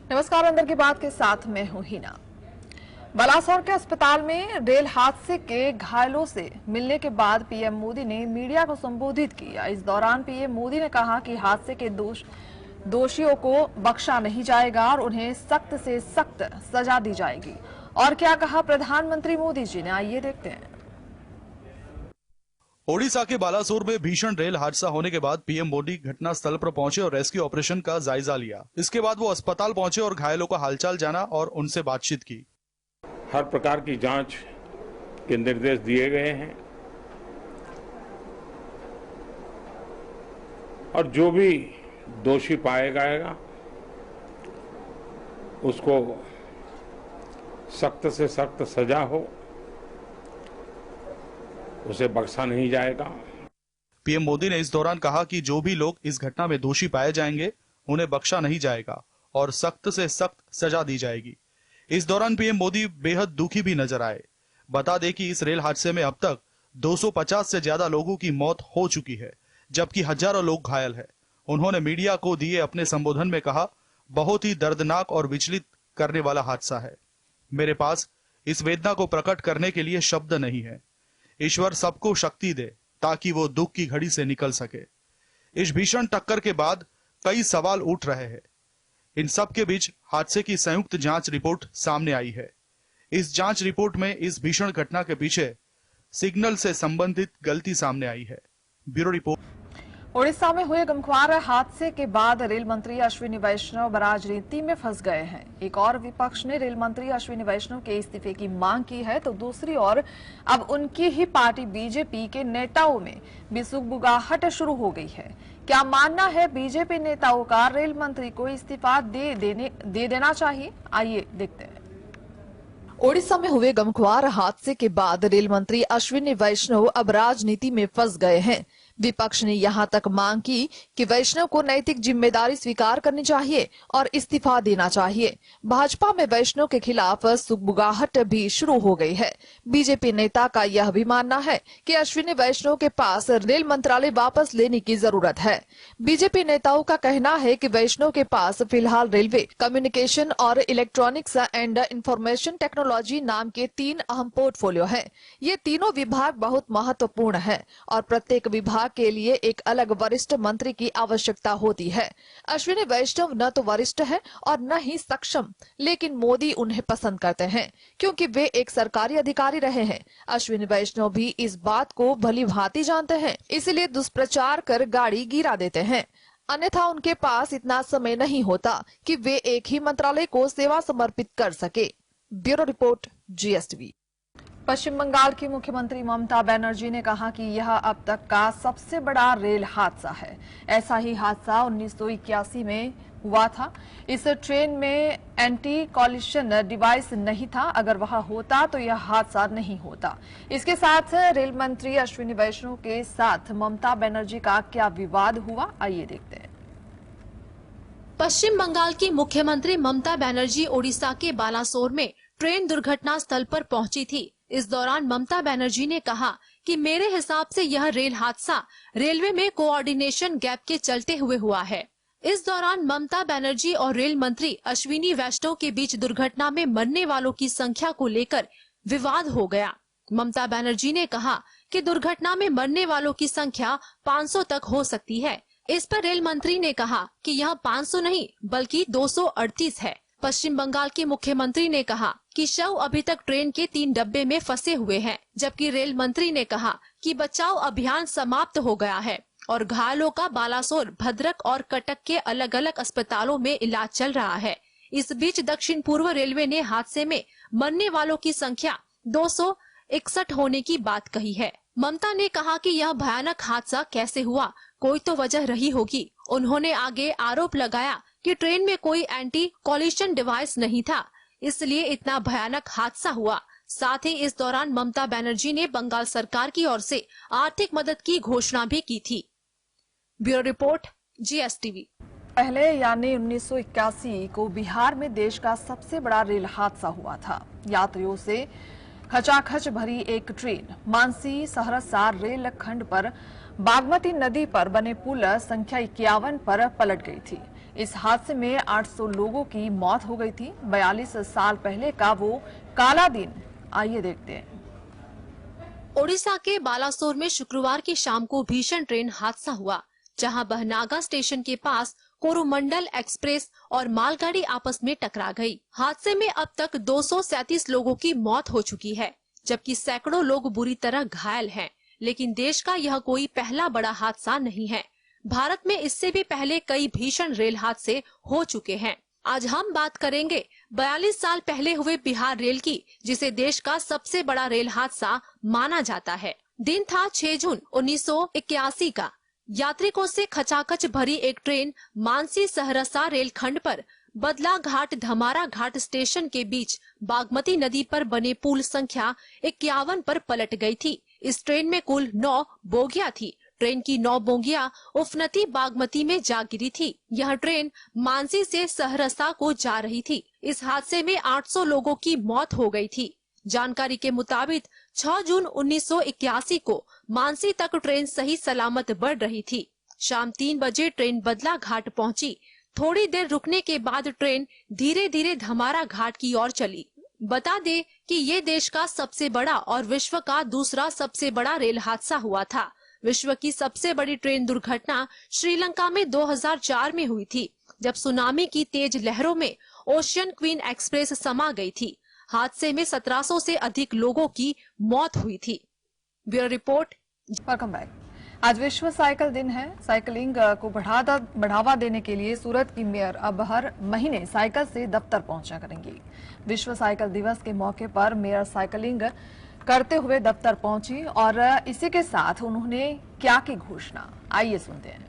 नमस्कार, अंदर की बात के साथ मैं हूं हिना। बालासोर के अस्पताल में रेल हादसे के घायलों से मिलने के बाद पीएम मोदी ने मीडिया को संबोधित किया। इस दौरान पीएम मोदी ने कहा कि हादसे के दोषियों को बख्शा नहीं जाएगा और उन्हें सख्त से सख्त सजा दी जाएगी। और क्या कहा प्रधानमंत्री मोदी जी ने, आइए देखते हैं। ओडिशा के बालासोर में भीषण रेल हादसा होने के बाद पीएम मोदी घटना स्थल पर पहुंचे और रेस्क्यू ऑपरेशन का जायजा लिया। इसके बाद वो अस्पताल पहुंचे और घायलों का हालचाल जाना और उनसे बातचीत की। हर प्रकार की जांच के निर्देश दिए गए हैं और जो भी दोषी पाया जाएगा उसको सख्त से सख्त सजा हो, उसे बख्शा नहीं जाएगा। पीएम मोदी ने इस दौरान कहा कि जो भी लोग इस घटना में दोषी पाए जाएंगे उन्हें बख्शा नहीं जाएगा और सख्त से सख्त सजा दी जाएगी। इस दौरान पीएम मोदी बेहद दुखी भी नजर आए। बता दें कि इस रेल हादसे में अब तक 250 से ज्यादा लोगों की मौत हो चुकी है, जबकि हजारों लोग घायल हैं। उन्होंने मीडिया को दिए अपने संबोधन में कहा, बहुत ही दर्दनाक और विचलित करने वाला हादसा है। मेरे पास इस वेदना को प्रकट करने के लिए शब्द नहीं है। ईश्वर सबको शक्ति दे ताकि वो दुख की घड़ी से निकल सके। इस भीषण टक्कर के बाद कई सवाल उठ रहे हैं। इन सब के बीच हादसे की संयुक्त जांच रिपोर्ट सामने आई है। इस जांच रिपोर्ट में इस भीषण घटना के पीछे सिग्नल से संबंधित गलती सामने आई है। Bureau report. ओडिशा में हुए गमख्वार हादसे के बाद रेल मंत्री अश्विनी वैष्णव राजनीति में फंस गए हैं। एक और विपक्ष ने रेल मंत्री अश्विनी वैष्णव के इस्तीफे की मांग की है, तो दूसरी ओर अब उनकी ही पार्टी बीजेपी के नेताओं में भी सुगबुगाहट शुरू हो गई है। क्या मानना है बीजेपी नेताओं का, रेल मंत्री को इस्तीफा दे देना चाहिए? आइए देखते हैं। ओडिशा में हुए गमख्वार हादसे के बाद रेल मंत्री अश्विनी वैष्णव अब राजनीति में फंस गए हैं। विपक्ष ने यहां तक मांग की कि वैष्णव को नैतिक जिम्मेदारी स्वीकार करनी चाहिए और इस्तीफा देना चाहिए। भाजपा में वैष्णव के खिलाफ सुगबुगाहट भी शुरू हो गई है। बीजेपी नेता का यह भी मानना है कि अश्विनी वैष्णव के पास रेल मंत्रालय वापस लेने की जरूरत है। बीजेपी नेताओं का कहना है कि वैष्णव के पास फिलहाल रेलवे, कम्युनिकेशन और इलेक्ट्रॉनिक्स एंड इंफॉर्मेशन टेक्नोलॉजी नाम के 3 अहम पोर्टफोलियो हैं। ये तीनों विभाग बहुत महत्वपूर्ण है और प्रत्येक विभाग के लिए एक अलग वरिष्ठ मंत्री की आवश्यकता होती है। अश्विनी वैष्णव न तो वरिष्ठ है और न ही सक्षम, लेकिन मोदी उन्हें पसंद करते हैं क्योंकि वे एक सरकारी अधिकारी रहे हैं। अश्विनी वैष्णव भी इस बात को भली भांति जानते हैं, इसलिए दुष्प्रचार कर गाड़ी गिरा देते हैं। अन्यथा उनके पास इतना समय नहीं होता कि वे एक ही मंत्रालय को सेवा समर्पित कर सके। Bureau report, GSTV। पश्चिम बंगाल की मुख्यमंत्री ममता बनर्जी ने कहा कि यह अब तक का सबसे बड़ा रेल हादसा है। ऐसा ही हादसा 1981 में हुआ था। इस ट्रेन में एंटी कॉलिशन डिवाइस नहीं था। अगर वह होता तो यह हादसा नहीं होता। इसके साथ रेल मंत्री अश्विनी वैष्णव के साथ ममता बनर्जी का क्या विवाद हुआ, आइए देखते हैं। पश्चिम बंगाल की मुख्यमंत्री ममता बनर्जी ओडिशा के बालासोर में ट्रेन दुर्घटना स्थल पर पहुंची थी। इस दौरान ममता बनर्जी ने कहा कि मेरे हिसाब से यह रेल हादसा रेलवे में कोऑर्डिनेशन गैप के चलते हुए हुआ है। इस दौरान ममता बनर्जी और रेल मंत्री अश्विनी वैष्णव के बीच दुर्घटना में मरने वालों की संख्या को लेकर विवाद हो गया। ममता बनर्जी ने कहा कि दुर्घटना में मरने वालों की संख्या 500 तक हो सकती है। इस पर रेल मंत्री ने कहा कि यह 500 नहीं बल्कि 238 है। पश्चिम बंगाल के मुख्यमंत्री ने कहा कि शव अभी तक ट्रेन के 3 डब्बे में फंसे हुए हैं, जबकि रेल मंत्री ने कहा कि बचाव अभियान समाप्त हो गया है और घायलों का बालासोर, भद्रक और कटक के अलग अलग अस्पतालों में इलाज चल रहा है। इस बीच दक्षिण पूर्व रेलवे ने हादसे में मरने वालों की संख्या 261 होने की बात कही है। ममता ने कहा कि यह भयानक हादसा कैसे हुआ, कोई तो वजह रही होगी। उन्होंने आगे आरोप लगाया कि ट्रेन में कोई एंटी कॉलिशन डिवाइस नहीं था, इसलिए इतना भयानक हादसा हुआ। साथ ही इस दौरान ममता बनर्जी ने बंगाल सरकार की ओर से आर्थिक मदद की घोषणा भी की थी। Bureau report, GSTV। पहले यानी 1981 को बिहार में देश का सबसे बड़ा रेल हादसा हुआ था। यात्रियों से खचाखच भरी एक ट्रेन मानसी सहरसा रेल खंड पर बागमती नदी पर बने पुल संख्या 51 पर पलट गई थी। इस हादसे में 800 लोगों की मौत हो गई थी। 42 साल पहले का वो काला दिन, आइए देखते हैं। ओडिशा के बालासोर में शुक्रवार की शाम को भीषण ट्रेन हादसा हुआ, जहां बहनागा स्टेशन के पास कोरोमंडल एक्सप्रेस और मालगाड़ी आपस में टकरा गई। हादसे में अब तक 237 लोगों की मौत हो चुकी है, जबकि सैकड़ों लोग बुरी तरह घायल हैं। लेकिन देश का यह कोई पहला बड़ा हादसा नहीं है। भारत में इससे भी पहले कई भीषण रेल हादसे हो चुके हैं। आज हम बात करेंगे 42 साल पहले हुए बिहार रेल की, जिसे देश का सबसे बड़ा रेल हादसा माना जाता है। दिन था 6 जून 1981 का। यात्रिकों से खचाखच भरी एक ट्रेन मानसी सहरसा रेलखंड पर बदला घाट धमारा घाट स्टेशन के बीच बागमती नदी पर बने पुल संख्या 51 पर पलट गई थी। इस ट्रेन में कुल 9 बोगियां थी। ट्रेन की 9 बोगियां उफनती बागमती में जा गिरी थी। यह ट्रेन मानसी से सहरसा को जा रही थी। इस हादसे में 800 लोगों की मौत हो गई थी। जानकारी के मुताबिक 6 जून 1981 को मानसी तक ट्रेन सही सलामत बढ़ रही थी। शाम 3 बजे ट्रेन बदला घाट पहुंची। थोड़ी देर रुकने के बाद ट्रेन धीरे धीरे धमारा घाट की ओर चली। बता दे कि ये देश का सबसे बड़ा और विश्व का दूसरा सबसे बड़ा रेल हादसा हुआ था। विश्व की सबसे बड़ी ट्रेन दुर्घटना श्रीलंका में 2004 में हुई थी, जब सुनामी की तेज लहरों में ओशियन क्वीन एक्सप्रेस समा गई थी। हादसे में 1700 से अधिक लोगों की मौत हुई थी। Bureau report. Welcome back. आज विश्व साइकिल दिन है। साइकिलिंग को बढ़ावा देने के लिए सूरत की मेयर अब हर महीने साइकिल से दफ्तर पहुंचा करेंगी। विश्व साइकिल दिवस के मौके पर मेयर साइकिलिंग करते हुए दफ्तर पहुंची और इसी के साथ उन्होंने क्या की घोषणा, आइए सुनते हैं।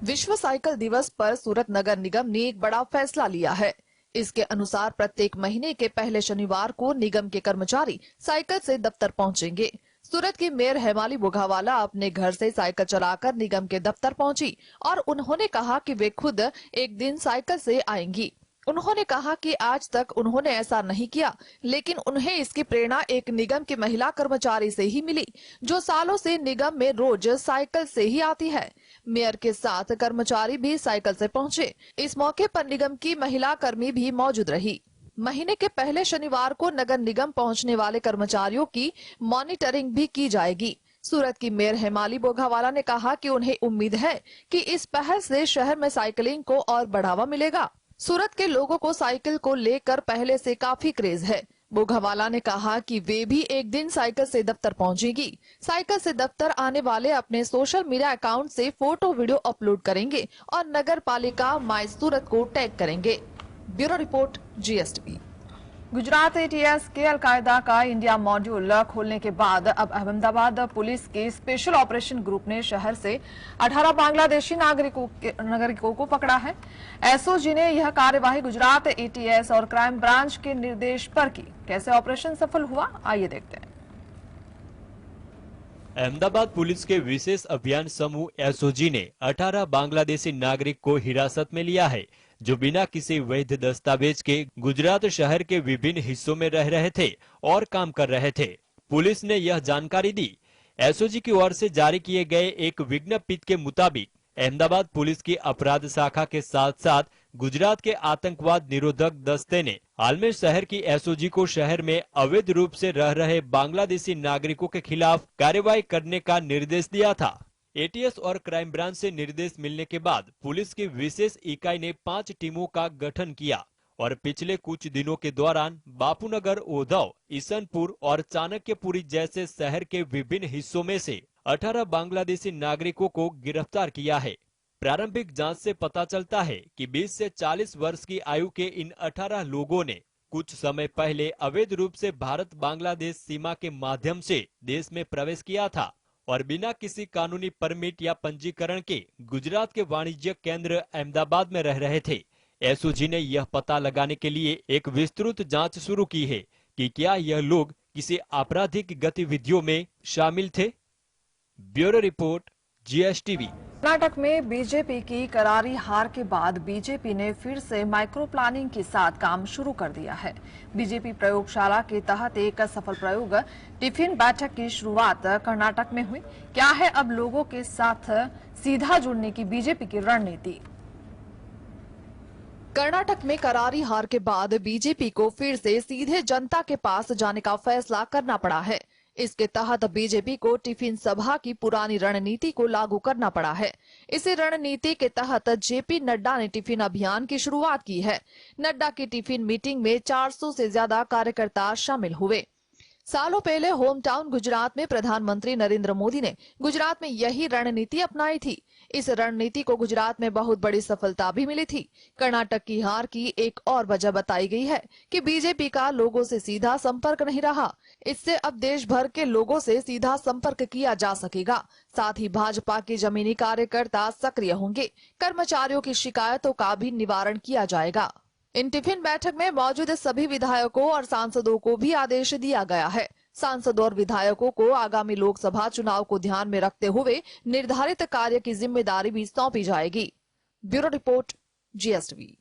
विश्व साइकिल दिवस पर सूरत नगर निगम ने एक बड़ा फैसला लिया है। इसके अनुसार प्रत्येक महीने के पहले शनिवार को निगम के कर्मचारी साइकिल से दफ्तर पहुंचेंगे। सूरत की मेयर हेमाली बोघावाला अपने घर से साइकिल चलाकर निगम के दफ्तर पहुंची और उन्होंने कहा कि वे खुद एक दिन साइकिल से आएंगी। उन्होंने कहा कि आज तक उन्होंने ऐसा नहीं किया, लेकिन उन्हें इसकी प्रेरणा एक निगम की महिला कर्मचारी से ही मिली, जो सालों से निगम में रोज साइकिल से ही आती है। मेयर के साथ कर्मचारी भी साइकिल से पहुंचे। इस मौके पर निगम की महिला कर्मी भी मौजूद रही। महीने के पहले शनिवार को नगर निगम पहुंचने वाले कर्मचारियों की मॉनिटरिंग भी की जाएगी। सूरत की मेयर हेमाली बोघावाला ने कहा कि उन्हें उम्मीद है कि इस पहल से शहर में साइकिलिंग को और बढ़ावा मिलेगा। सूरत के लोगों को साइकिल को लेकर पहले से काफी क्रेज है। बोघावाला ने कहा कि वे भी एक दिन साइकिल से दफ्तर पहुंचेंगी। साइकिल से दफ्तर आने वाले अपने सोशल मीडिया अकाउंट से फोटो वीडियो अपलोड करेंगे और नगर पालिका माय सूरत को टैग करेंगे। Bureau report, GSTV। Gujarat ATS के अलकायदा का इंडिया मॉड्यूल खोलने के बाद अब अहमदाबाद पुलिस के स्पेशल ऑपरेशन ग्रुप ने शहर से 18 बांग्लादेशी नागरिकों को पकड़ा है। SOG ने यह कार्यवाही गुजरात ATS और क्राइम ब्रांच के निर्देश पर की। कैसे ऑपरेशन सफल हुआ, आइए देखते हैं। अहमदाबाद पुलिस के विशेष अभियान समूह SOG ने 18 बांग्लादेशी नागरिक को हिरासत में लिया है, जो बिना किसी वैध दस्तावेज के गुजरात शहर के विभिन्न हिस्सों में रह रहे थे और काम कर रहे थे। पुलिस ने यह जानकारी दी। SOG की ओर से जारी किए गए एक विज्ञप्ति के मुताबिक अहमदाबाद पुलिस की अपराध शाखा के साथ साथ गुजरात के आतंकवाद निरोधक दस्ते ने हाल में शहर की SOG को शहर में अवैध रूप से रह रहे बांग्लादेशी नागरिकों के खिलाफ कार्रवाई करने का निर्देश दिया था। ATS और क्राइम ब्रांच से निर्देश मिलने के बाद पुलिस की विशेष इकाई ने 5 टीमों का गठन किया और पिछले कुछ दिनों के दौरान बापूनगर, ओधव, ईसनपुर और चाणक्यपुरी जैसे शहर के विभिन्न हिस्सों में से 18 बांग्लादेशी नागरिकों को गिरफ्तार किया है। प्रारंभिक जांच से पता चलता है कि 20 से 40 वर्ष की आयु के इन 18 लोगों ने कुछ समय पहले अवैध रूप से भारत बांग्लादेश सीमा के माध्यम से देश में प्रवेश किया था और बिना किसी कानूनी परमिट या पंजीकरण के गुजरात के वाणिज्य केंद्र अहमदाबाद में रह रहे थे। SOG ने यह पता लगाने के लिए एक विस्तृत जांच शुरू की है कि क्या यह लोग किसी आपराधिक गतिविधियों में शामिल थे। Bureau report, GSTV। कर्नाटक में बीजेपी की करारी हार के बाद बीजेपी ने फिर से माइक्रो प्लानिंग के साथ काम शुरू कर दिया है। बीजेपी प्रयोगशाला के तहत एक सफल प्रयोग टिफिन बैठक की शुरुआत कर्नाटक में हुई। क्या है अब लोगों के साथ सीधा जुड़ने की बीजेपी की रणनीति। कर्नाटक में करारी हार के बाद बीजेपी को फिर से सीधे जनता के पास जाने का फैसला करना पड़ा है। इसके तहत बीजेपी को टिफिन सभा की पुरानी रणनीति को लागू करना पड़ा है। इसी रणनीति के तहत जेपी नड्डा ने टिफिन अभियान की शुरुआत की है। नड्डा की टिफिन मीटिंग में 400 से ज्यादा कार्यकर्ता शामिल हुए। सालों पहले होम टाउन गुजरात में प्रधानमंत्री नरेंद्र मोदी ने गुजरात में यही रणनीति अपनाई थी। इस रणनीति को गुजरात में बहुत बड़ी सफलता भी मिली थी। कर्नाटक की हार की एक और वजह बताई गई है कि बीजेपी का लोगों से सीधा संपर्क नहीं रहा। इससे अब देश भर के लोगों से सीधा संपर्क किया जा सकेगा। साथ ही भाजपा के जमीनी कार्यकर्ता सक्रिय होंगे। कर्मचारियों की शिकायतों का भी निवारण किया जाएगा। इन टिफिन बैठक में मौजूद सभी विधायकों और सांसदों को भी आदेश दिया गया है। सांसदों और विधायकों को आगामी लोकसभा चुनाव को ध्यान में रखते हुए निर्धारित कार्य की जिम्मेदारी भी सौंपी जाएगी। Bureau report, GSTV।